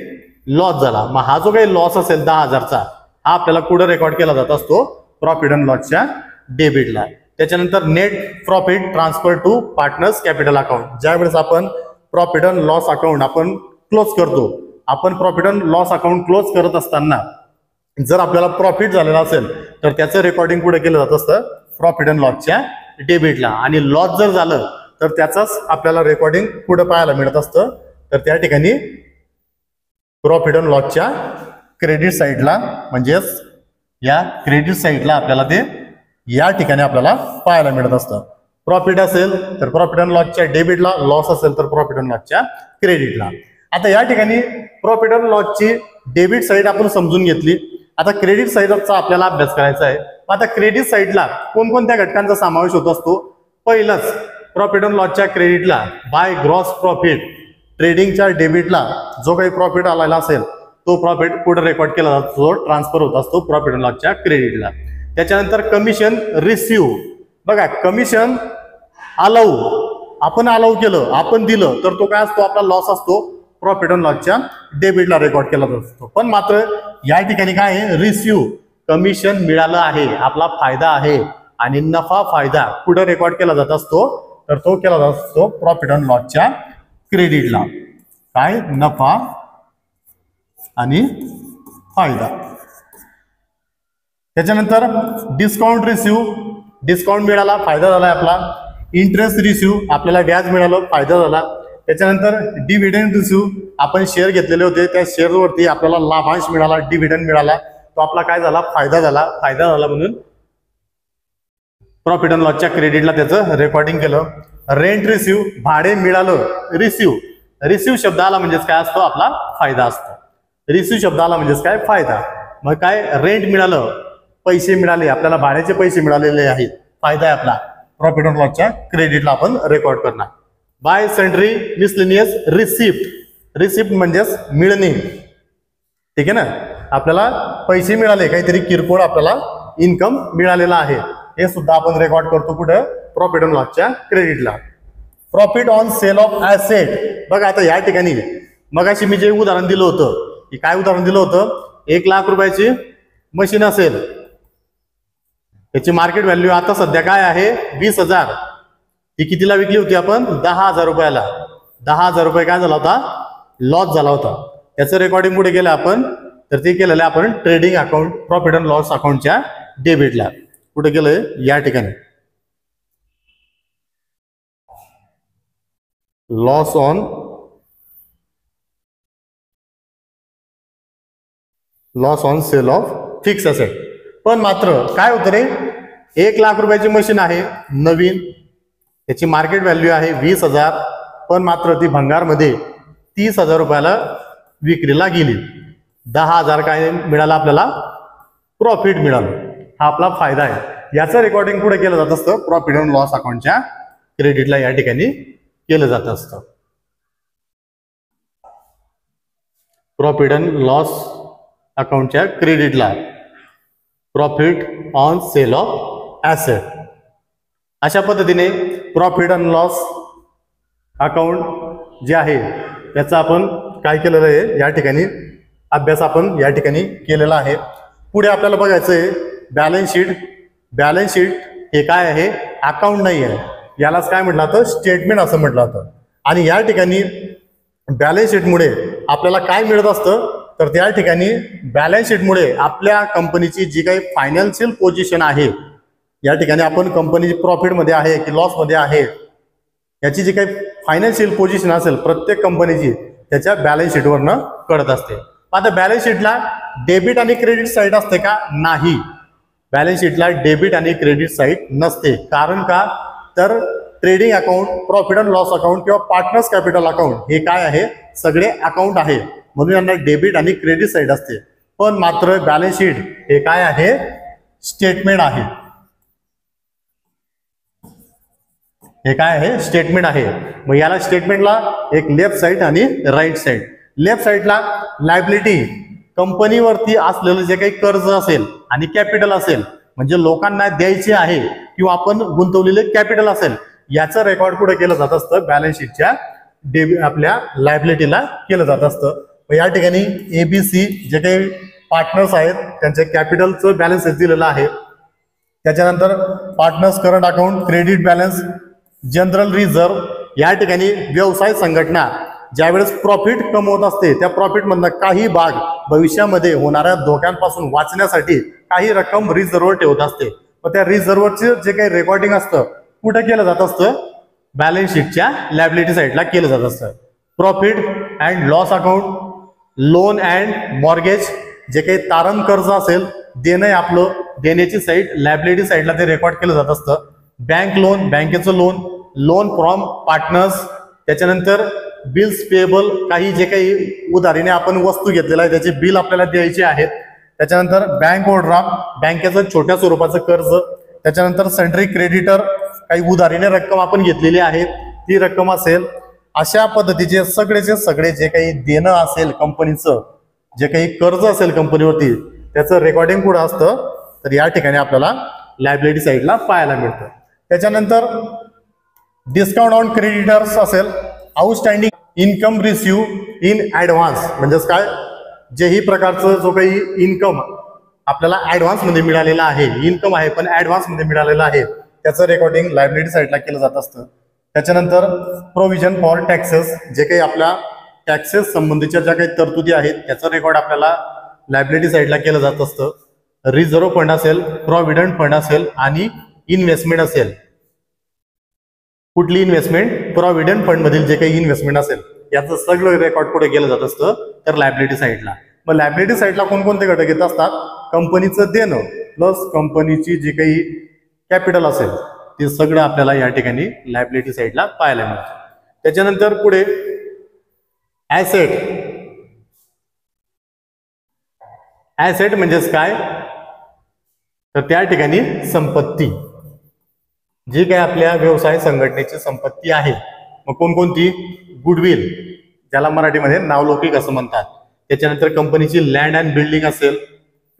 A: लॉस झाला. मग हा जो काही लॉस असेल 10,000चा, हा आपल्याला कुठे रेकॉर्ड केला जात असतो, प्रॉफिट अँड लॉसच्या डेबिटला. त्याच्यानंतर net profit transfer to partners capital account. ज्यावेळेस आपण प्रॉफिट अँड लॉस अकाउंट आपण क्लोज करतो, आपण profit and loss account close करत असताना जर आपल्याला प्रॉफिट झालेला असेल तर त्याचं रेकॉर्डिंग पुढे केलं जात असतं प्रॉफिट अँड लॉसच्या डेबिटला. आणि लॉस जर झालं तर त्याचाच आपल्याला रेकॉर्डिंग पुढे पाहायला मिळत असतं. तर त्या ठिकाणी प्रॉफिट अँड लॉसच्या क्रेडिट साईडला, म्हणजेच या क्रेडिट साईडला आपल्याला ते या ठिकाणी आपल्याला पाहायला मिळत असतं. प्रॉफिट असेल तर प्रॉफिट अँड लॉसच्या डेबिटला, लॉस असेल तर प्रॉफिट अँड लॉसच्या क्रेडिटला. आता या ठिकाणी प्रॉफिट अँड लॉसची डेबिट साईड आपण समजून घेतली. आता क्रेडिट साईडचा आपल्याला अभ्यास करायचा आहे. आता क्रेडिट साईडला कोणकोणत्या घटकांचा समावेश होत असतो. पहिलंच प्रॉफिट अँड लॉसच्या क्रेडिटला बाय ग्रॉस प्रॉफिट, ट्रेडिंगच्या डेबिटला जो काही प्रॉफिट आलेला असेल तो प्रॉफिट पुढे रेकॉर्ड केला जातो, ट्रान्सफर होत असतो प्रॉफिट अँड लॉसच्या क्रेडिटला. त्याच्यानंतर कमिशन रिसिव्ह. बघा, कमिशन अलाऊ, आपण अलाऊ केलं, आपण दिलं तर तो काय असतो, आपला लॉस असतो, प्रॉफिट अँड लॉसच्या डेबिटला रेकॉर्ड केला जात असतो. पण मात्र या ठिकाणी काय आहे, रिसिव्ह, कमिशन मिळालं आहे, आपला फायदा आहे, आणि नफा फायदा पुढे रेकॉर्ड केला जात असतो, तर तो केला जात असतो प्रॉफिट अँड लॉसच्या क्रेडिटला. काय, नफा आणि फायदा. त्याच्यानंतर डिस्काउंट रिसिव्ह, डिस्काउंट मिळाला, फायदा झाला आपला. इंटरेस्ट रिसिव्ह, आपल्याला व्याज मिळालं, फायदा झाला. त्याच्यानंतर डिव्हिडंड रिसिव्ह, आपण शेअर घेतलेले होते, त्या शेअरवरती आपल्याला लाभांश मिळाला, डिव्हिडंड मिळाला, तो आपला काय झाला, फायदा झाला. फायदा झाला म्हणून प्रॉफिट अँड लॉसच्या क्रेडिटला त्याचं रेकॉर्डिंग केलं. रेंट रिसिव्ह, भाडे मिळालं. रिसिव्ह, रिसिव्ह शब्द आला म्हणजेच काय असतो, आपला फायदा असतो. रिसिव्ह शब्द आला म्हणजेच काय, फायदा. मग काय, रेंट मिळालं, पैसे मिळाले, आपल्याला भाड्याचे पैसे मिळालेले आहेत, फायदा आहे आपला. प्रॉफिट अँड लॉसच्या क्रेडिटला आपण रेकॉर्ड करणार. Bye sundry miscellaneous receipt, receipt म्हणजेच मिळणे, ठीक आहे ना. आपल्याला पैसे मिळाले, काहीतरी किरकोळ आपल्याला इन्कम मिळालेला आहे, हे सुद्धा आपण रेकॉर्ड करतो कुठं, प्रॉफिट अँड लॉसच्या क्रेडिटला. Profit on sale of asset. बघा, आता या ठिकाणी मगाशी मी जे उदाहरण दिलं होतं, की काय उदाहरण दिलं होतं, 1 लाख रुपयाची मशीन असेल, त्याची मार्केट व्हॅल्यू आता सध्या काय आहे, 20,000. ती कितीला विकली होती आपण, 10,000 रुपयाला. 10,000 रुपये काय झाला होता, लॉस झाला होता. त्याचं रेकॉर्डिंग पुढे केलं आपण, तर ते केलेलं आपण trading account, profit and loss अकाउंटच्या डेबिटला. कुठे केलंय, या ठिकाणी. Loss on sale of fix asset. पण मात्र काय होतं रे, 1,00,000 रुपयाची मशीन आहे नवीन, त्याची मार्केट व्हॅल्यू आहे 20,000, पण मात्र ती भंगारमध्ये 30,000 रुपयाला विक्रीला गेली. 10,000 काय मिळालं आपल्याला, प्रॉफिट मिळालं. हा आपला फायदा आहे. याचं रेकॉर्डिंग पुढे केलं जात असतं प्रॉफिट अँड लॉस अकाउंटच्या क्रेडिटला या ठिकाणी केलं जात असतं. प्रॉफिट अँड लॉस अकाउंटच्या क्रेडिटला profit on sale of asset. अशा पद्धतीने प्रॉफिट अँड लॉस अकाउंट जे आहे त्याचा आपण काय केलेलं आहे या ठिकाणी अभ्यास आपण या ठिकाणी केलेला आहे. पुढे आपल्याला बघायचं आहे बॅलन्स शीट. बॅलन्स शीट हे काय आहे, अकाउंट नाही आहे, यालाच काय म्हटलं जातं, स्टेटमेंट असं म्हटलं जातं. आणि या ठिकाणी बॅलन्स शीटमुळे आपल्याला काय मिळत असतं, तर त्या ठिकाणी बॅलन्स शीटमुळे आपल्या कंपनीची जी काही फायनान्शियल पोझिशन आहे, या ठिकाणी आपण कंपनीची प्रॉफिटमध्ये आहे की लॉसमध्ये आहे, याची जी काही फायनान्शियल पोझिशन असेल प्रत्येक कंपनीची त्याच्या बॅलन्स शीटवरनं कळत असते. आता बॅलन्स शीटला डेबिट आणि क्रेडिट साईड असते का, नाही. बॅलन्स शीटला डेबिट आणि क्रेडिट साईड नसते. कारण का, तर trading account, profit and loss account किंवा पार्टनर्स कॅपिटल अकाउंट हे काय आहे, सगळे अकाउंट आहे, म्हणून यांना डेबिट आणि क्रेडिट साईड असते. पण मात्र बॅलन्स शीट हे काय आहे, स्टेटमेंट आहे. हे काय आहे, स्टेटमेंट आहे. मग याला स्टेटमेंटला एक लेफ्ट साईड आणि राईट साईड. लेफ्ट साईडला लायबिलिटी, कंपनीवरती असलेलं जे काही कर्ज असेल आणि कॅपिटल असेल, म्हणजे लोकांना द्यायचे आहे किंवा आपण गुंतवलेले कॅपिटल असेल, याचं रेकॉर्ड पुढे केलं जात असतं बॅलन्स शीटच्या आपल्या लायबिलिटीला केलं जात असतं. या ठिकाणी ABC जे काही पार्टनर्स आहेत त्यांचे कॅपिटलचं बॅलन्स दिलेलं आहे. त्याच्यानंतर partners current account, credit balance, general reserve. या ठिकाणी व्यवसाय संघटना ज्यावेळेस प्रॉफिट कमवत असते त्या प्रॉफिटमधनं काही भाग भविष्यामध्ये होणाऱ्या धोक्यांपासून वाचण्यासाठी काही रक्कम रिझर्व्हवर ठेवत असते. मग त्या रिझर्व्हरचं जे काही रेकॉर्डिंग असतं कुठे केलं जात असतं, बॅलन्स शीटच्या लायबिलिटी साईडला केलं जात असतं. Profit and loss account, loan and mortgage, जे काही तारण कर्ज असेल, देणं आपलं, देण्याची साईड लायबिलिटी साईडला ते रेकॉर्ड केलं जात असतं. बँक लोन, बँकेचं लोन, लोन फ्रॉम पार्टनर्स, त्याच्यानंतर बिल्स पेएबल, काही जे काही उधारीने आपण वस्तू घेतलेला आहे त्याचे बिल आपल्याला द्यायचे आहेत. त्याच्यानंतर बँक ओव्हरड्राफ्ट, बँकेचं छोट्या स्वरूपाचं कर्ज. त्याच्यानंतर सेंट्री क्रेडिटर, काही उधारीने रक्कम आपण घेतलेली आहे ती रक्कम असेल. अशा पद्धतीचे सगळेचे सगळे जे काही देणं असेल कंपनीचं, जे काही कर्ज असेल कंपनीवरती, त्याचं रेकॉर्डिंग पुढे असतं. तर या ठिकाणी आपल्याला लायबिलिटी साईडला पाहायला मिळतं. त्याच्यानंतर डिस्काउंट ऑन क्रेडिटर्स असेल, outstanding income receive in advance, म्हणजेच काय, जेही प्रकारचं जो काही इन्कम आपल्याला ऍडव्हान्स मध्ये मिळालेला आहे, इन्कम आहे पण ऍडव्हान्स मध्ये मिळालेला आहे, त्याचं रेकॉर्डिंग लायबिलिटी साईडला केलं जात असतं. त्याच्यानंतर प्रोव्हिजन फॉर टॅक्सेस, जे काही आपल्या टॅक्सेस संबंधीच्या ज्या काही तरतुदी आहेत त्याचं रेकॉर्ड आपल्याला लायबिलिटी साईडला केलं जात असतं. रिझर्व्ह फंड असेल, प्रॉव्हिडंट फंड असेल आणि इन्व्हेस्टमेंट असेल. कुठली इन्व्हेस्टमेंट, प्रॉव्हिडंट फंड मधील जे काही इन्व्हेस्टमेंट असेल याचं सगळं रेकॉर्ड पुढे केलं जात असतं तर लायबिलिटी साईडला. मग लायबिलिटी साईडला कोणकोणते घटक येत असतात, कंपनीचं देणं प्लस कंपनीची जी काही कॅपिटल असेल ते सगळं आपल्याला या ठिकाणी लायबिलिटी साईडला पाहायला मिळतं. त्याच्यानंतर पुढे ऍसेट. ऍसेट म्हणजेच काय, तर त्या ठिकाणी संपत्ती, जी काही आपल्या व्यवसाय संघटनेची संपत्ती आहे. मग कोणकोणती, गुडविल, ज्याला मराठीमध्ये नावलौकिक असं म्हणतात. त्याच्यानंतर कंपनीची लँड अँड बिल्डिंग असेल,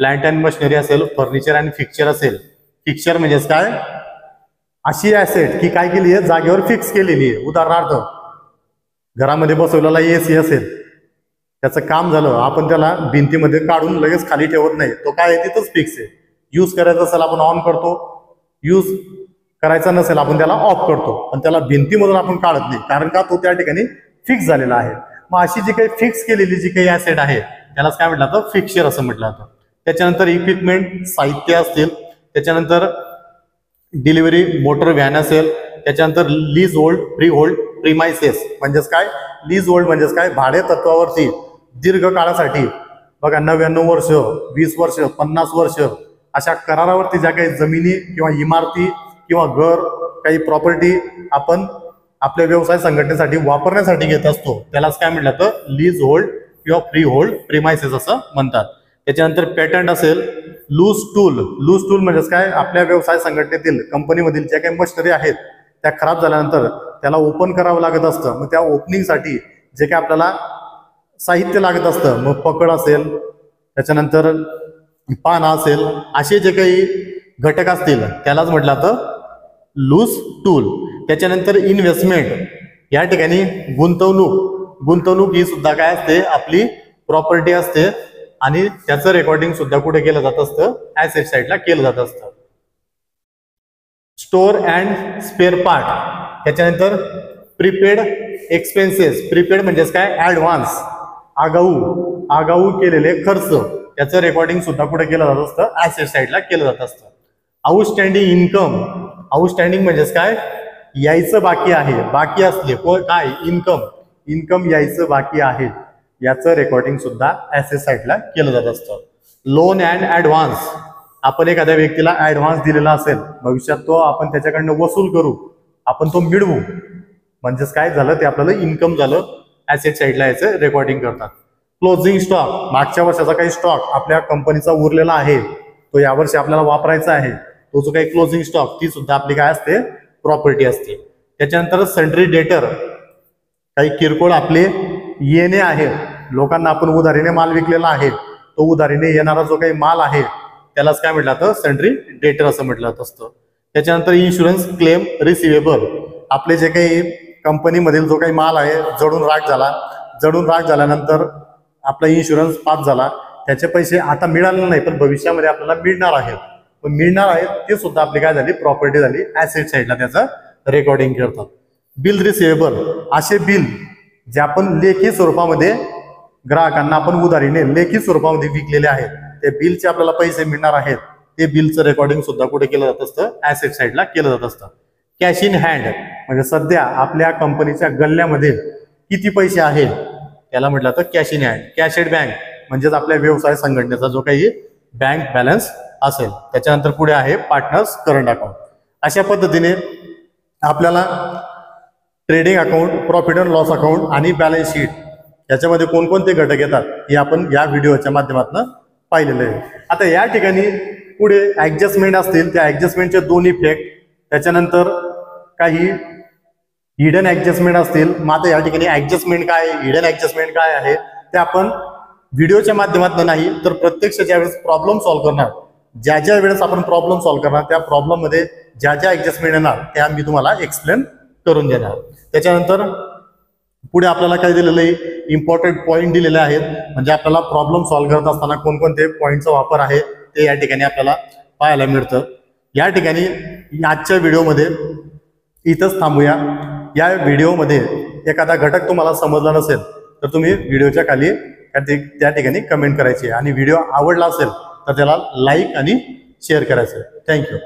A: प्लांट अँड मशिनरी असेल, फर्निचर अँड फिक्चर असेल. फिक्चर म्हणजेच काय, अशी ऍसेट की काय केली आहे, जागेवर फिक्स केलेली आहे. उदाहरणार्थ घरामध्ये बसवलेला AC असेल, त्याचं काम झालं, आपण त्याला भिंतीमध्ये काढून लगेच खाली ठेवत नाही, तो काय आहे तिथंच फिक्स आहे. यूज करायचा असेल आपण ऑन करतो, यूज करायचा नसेल आपण त्याला ऑफ करतो, पण त्याला भिंतीमधून आपण काढत नाही, कारण का तो त्या ठिकाणी फिक्स झालेला आहे. मग अशी जी काही फिक्स केलेली जी काही ऍसेट आहे त्यालाच काय म्हटलं जातं, फिक्चर असं म्हटलं जातं. त्याच्यानंतर इक्विपमेंट, साहित्य असतील. त्याच्यानंतर डिलिव्हरी मोटर व्हॅन असेल. त्याच्यानंतर lease hold, free hold, premises म्हणजेच काय, लीज होल्ड म्हणजेच काय, भाडे तत्वावरती दीर्घ काळासाठी, बघा 99 वर्ष, 20 वर्ष, 50 वर्ष अशा करारावरती ज्या काही जमिनी किंवा इमारती किंवा घर काही प्रॉपर्टी आपण आपल्या व्यवसाय संघटनेसाठी वापरण्यासाठी घेत असतो त्यालाच काय म्हटलं तर लीज होल्ड किंवा फ्री होल्ड प्रिमायसेस असं म्हणतात. त्याच्यानंतर पेटंट असेल. लूज टूल म्हणजे काय, आपल्या व्यवसाय संघटनेतील कंपनीमधील ज्या काही मशिनरी आहेत त्या खराब झाल्यानंतर त्याला ओपन करावं लागत असतं. मग त्या ओपनिंगसाठी जे काही आपल्याला साहित्य लागत असतं, मग पकड असेल, त्याच्यानंतर पाना असेल, असे जे काही घटक असतील त्यालाच म्हटलं जातं लूज टूल. त्याच्यानंतर इन्व्हेस्टमेंट, या ठिकाणी गुंतवणूक ही सुद्धा काय असते, आपली प्रॉपर्टी असते आणि त्याचं रेकॉर्डिंग सुद्धा कुठे केलं जात असतं, ऍसेट साईडला केलं जात असतं. Store and spare part. त्याच्यानंतर प्रीपेड एक्सपेन्सेस. प्रीपेड म्हणजेच काय, ऍडव्हान्स, आगाऊ केलेले खर्च, त्याचं रेकॉर्डिंग सुद्धा कुठे केलं जात असतं, ऍसेट साईडला केलं जात असतं. Outstanding income. आउटस्टँडिंग म्हणजेच काय, यायचं बाकी आहे, बाकी असले काय, इन्कम यायचं बाकी आहे, याचं रेकॉर्डिंग सुद्धा ऍसेट साईडला केलं जात असतं. Loan and advance. आपण एखाद्या व्यक्तीला ऍडव्हान्स दिलेला असेल, भविष्यात तो आपण त्याच्याकडनं वसूल करू, आपण तो मिळवू, म्हणजेच काय झालं, ते आपल्याला इन्कम झालं, ऍसेट साईडला याचं रेकॉर्डिंग करतात. Closing stock. मागच्या वर्षाचा काही स्टॉक आपल्या कंपनीचा उरलेला आहे, तो यावर्षी आपल्याला वापरायचा आहे, तो जो काही क्लोजिंग स्टॉक, ती सुद्धा आपली काय असते, प्रॉपर्टी असते. त्याच्यानंतर सन्ड्री डेटर. काही किरकोळ आपले येणे आहेत, लोकांना आपण उधारीने माल विकलेला आहे, तो उधारीने येणारा जो काही माल आहे त्यालाच काय म्हटलं जातं, सन्ड्री डेटर असं म्हटलं जात असतं. त्याच्यानंतर इन्शुरन्स क्लेम रिसिवेबल. आपले जे काही कंपनीमधील जो काही माल आहे जळून राख झाल्यानंतर आपला इन्शुरन्स पास झाला, त्याचे पैसे आता मिळाले नाही पण भविष्यामध्ये आपल्याला मिळणार आहेत, ते सुद्धा आपली काय झाली, प्रॉपर्टी झाली, ऍसेट साईडला त्याचं रेकॉर्डिंग करतात. Bill receivable. असे बिल जे आपण लेखी स्वरूपामध्ये ग्राहकांना आपण उधारीने लेखी स्वरूपामध्ये विकलेले आहेत, ते बिलचे आपल्याला पैसे मिळणार आहेत, ते बिलचं रेकॉर्डिंग सुद्धा कुठे केलं जात असतं, ऍसेट साईडला केलं जात असतं. कॅश इन हँड म्हणजे सध्या आपल्या कंपनीच्या गल्ल्यामध्ये किती पैसे आहेत त्याला म्हटलं जातं cash in hand. Cash at bank म्हणजेच आपल्या व्यवसाय संघटनेचा जो काही बँक बॅलन्स असेल. त्याच्यानंतर पुढे आहे पार्टनर्स करंट अकाउंट. अशा पद्धतीने आपल्याला trading account, profit and loss account आणि बॅलन्स शीट याच्यामध्ये कोणकोणते घटक येतात हे आपण या व्हिडिओच्या माध्यमातून पाहिलेलं आहे. आता या ठिकाणी पुढे ऍडजस्टमेंट असतील, त्या ऍडजस्टमेंटचे दोन इफेक्ट, त्याच्यानंतर काही हिडन ऍडजस्टमेंट असतील. मग आता या ठिकाणी ऍडजस्टमेंट काय, हिडन ऍडजस्टमेंट काय आहे ते आपण व्हिडिओच्या माध्यमातून नाही तर प्रत्यक्ष ज्यावेळेस प्रॉब्लेम सॉल्व्ह करणार, ज्या वेळेस आपण प्रॉब्लेम सॉल्व्ह करणार त्या प्रॉब्लेम मध्ये ज्या ऍडजस्टमेंट येणार त्या मी तुम्हाला एक्सप्लेन करून देणार. त्याच्यानंतर पुढे आपल्याला काय दिलेलं आहे, इम्पॉर्टंट पॉईंट दिलेले आहेत, म्हणजे आपल्याला प्रॉब्लेम सॉल्व्ह करत असताना कोणकोणते पॉईंटचा वापर आहे ते या ठिकाणी आपल्याला पाहायला मिळतं. या ठिकाणी आजच्या व्हिडिओमध्ये इथंच थांबूया. या व्हिडिओमध्ये एखादा घटक तुम्हाला समजला नसेल तर तुम्ही व्हिडिओच्या खाली त्या ठिकाणी कमेंट करायची आणि व्हिडिओ आवडला असेल तर त्याला लाईक आणि शेअर करायचं. थँक्यू.